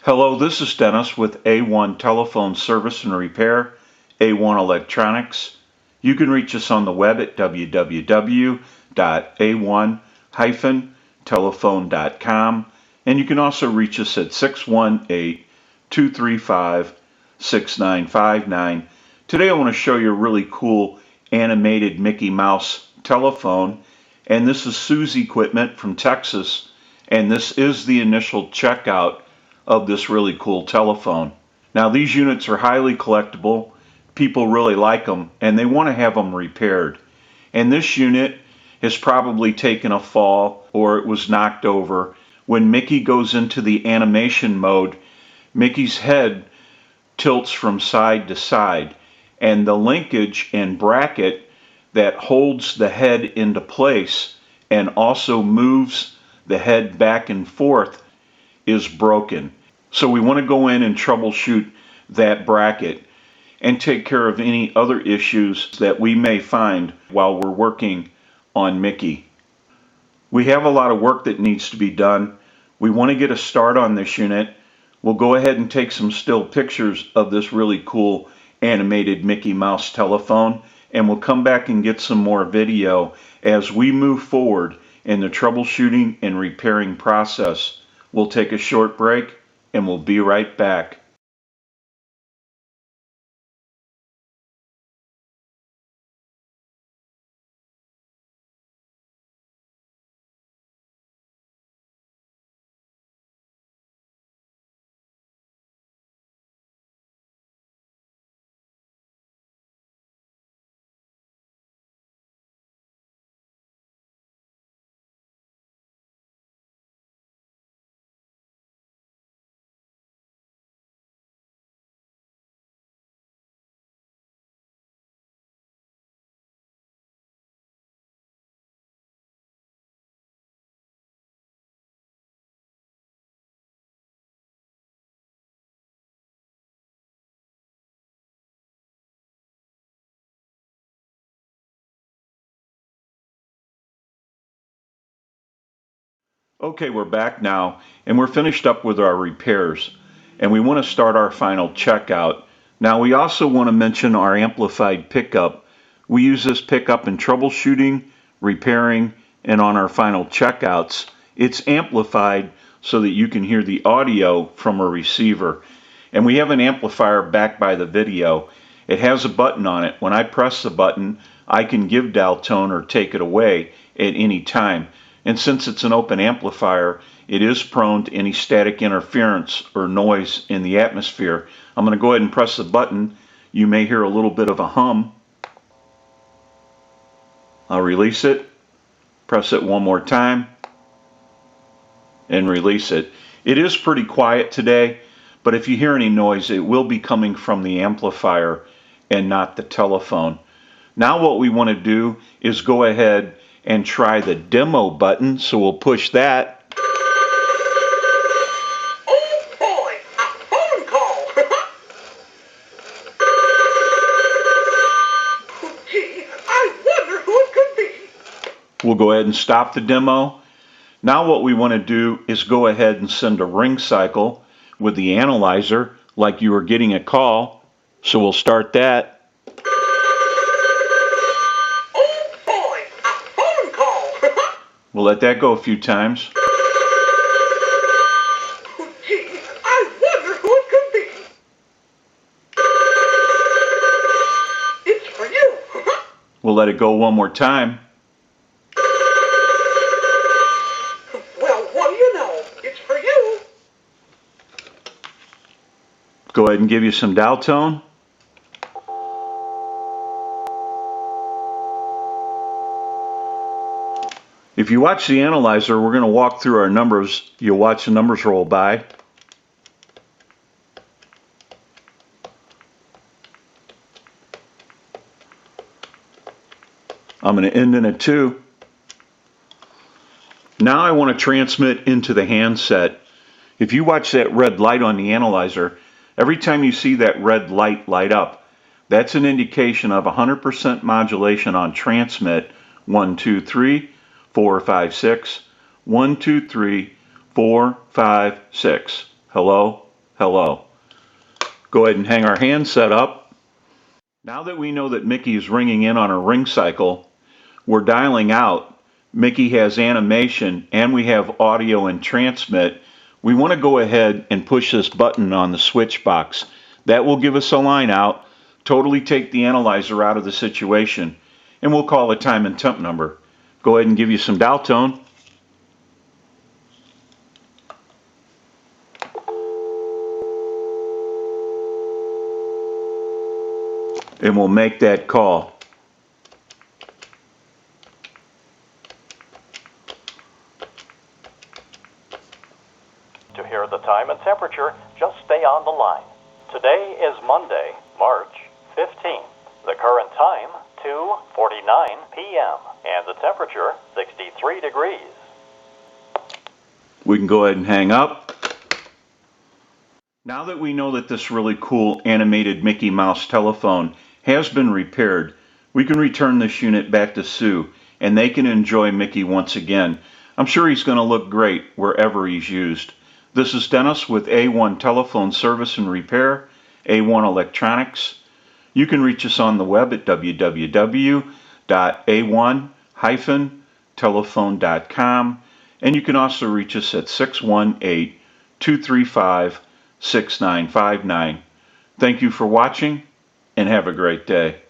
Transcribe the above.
Hello, this is Dennis with A1 Telephone Service and Repair, A1 Electronics. You can reach us on the web at www.a1-telephone.com, and you can also reach us at 618-235-6959. Today I want to show you a really cool animated Mickey Mouse telephone, and this is Sue's Equipment from Texas, and this is the initial checkout of this really cool telephone. Now these units are highly collectible. People really like them and they want to have them repaired. And this unit has probably taken a fall or it was knocked over. When Mickey goes into the animation mode, Mickey's head tilts from side to side, and the linkage and bracket that holds the head into place and also moves the head back and forth is broken. So we want to go in and troubleshoot that bracket and take care of any other issues that we may find while we're working on Mickey. We have a lot of work that needs to be done. We want to get a start on this unit. We'll go ahead and take some still pictures of this really cool animated Mickey Mouse telephone, and we'll come back and get some more video as we move forward in the troubleshooting and repairing process. We'll take a short break and we'll be right back. Okay, we're back now and we're finished up with our repairs and we want to start our final checkout. Now we also want to mention our amplified pickup. We use this pickup in troubleshooting, repairing, and on our final checkouts. It's amplified so that you can hear the audio from a receiver. And we have an amplifier back by the video. It has a button on it. When I press the button, I can give dial tone or take it away at any time. And since it's an open amplifier, it is prone to any static interference or noise in the atmosphere. I'm going to go ahead and press the button. You may hear a little bit of a hum. I'll release it, press it one more time, and release it. It is pretty quiet today, but if you hear any noise, it will be coming from the amplifier and not the telephone. Now what we want to do is go ahead and try the demo button, so we'll push that. Oh boy, a phone call! Gee, I wonder who it could be. We'll go ahead and stop the demo. Now what we want to do is go ahead and send a ring cycle with the analyzer like you were getting a call. So we'll start that. We'll let that go a few times. Gee, I wonder who it could be. It's for you. We'll let it go one more time. Well, what do you know? It's for you. Go ahead and give you some dial tone. If you watch the analyzer, we're going to walk through our numbers. You'll watch the numbers roll by. I'm going to end in a 2. Now I want to transmit into the handset. If you watch that red light on the analyzer, every time you see that red light light up, that's an indication of 100% modulation on transmit. 1, 2, 3, 4, 5, 6. 1, 2, 3, 4, 5, 6. Hello? hello. Go ahead and hang our handset up. Now that we know that Mickey is ringing in on a ring cycle, we're dialing out. Mickey has animation and we have audio and transmit. We want to go ahead and push this button on the switch box. That will give us a line out, totally take the analyzer out of the situation, and we'll call a time and temp number. Go ahead and give you some dial tone. And we'll make that call. To hear the time and temperature, just stay on the line. Today is Monday, March 15th. The current time, 2:49 p.m. and the temperature, 63 degrees. We can go ahead and hang up. Now that we know that this really cool animated Mickey Mouse telephone has been repaired, we can return this unit back to Sue and they can enjoy Mickey once again. I'm sure he's going to look great wherever he's used. This is Dennis with A1 Telephone Service and Repair, A1 Electronics. You can reach us on the web at www.a1-telephone.com, and you can also reach us at 618-235-6959. Thank you for watching and have a great day.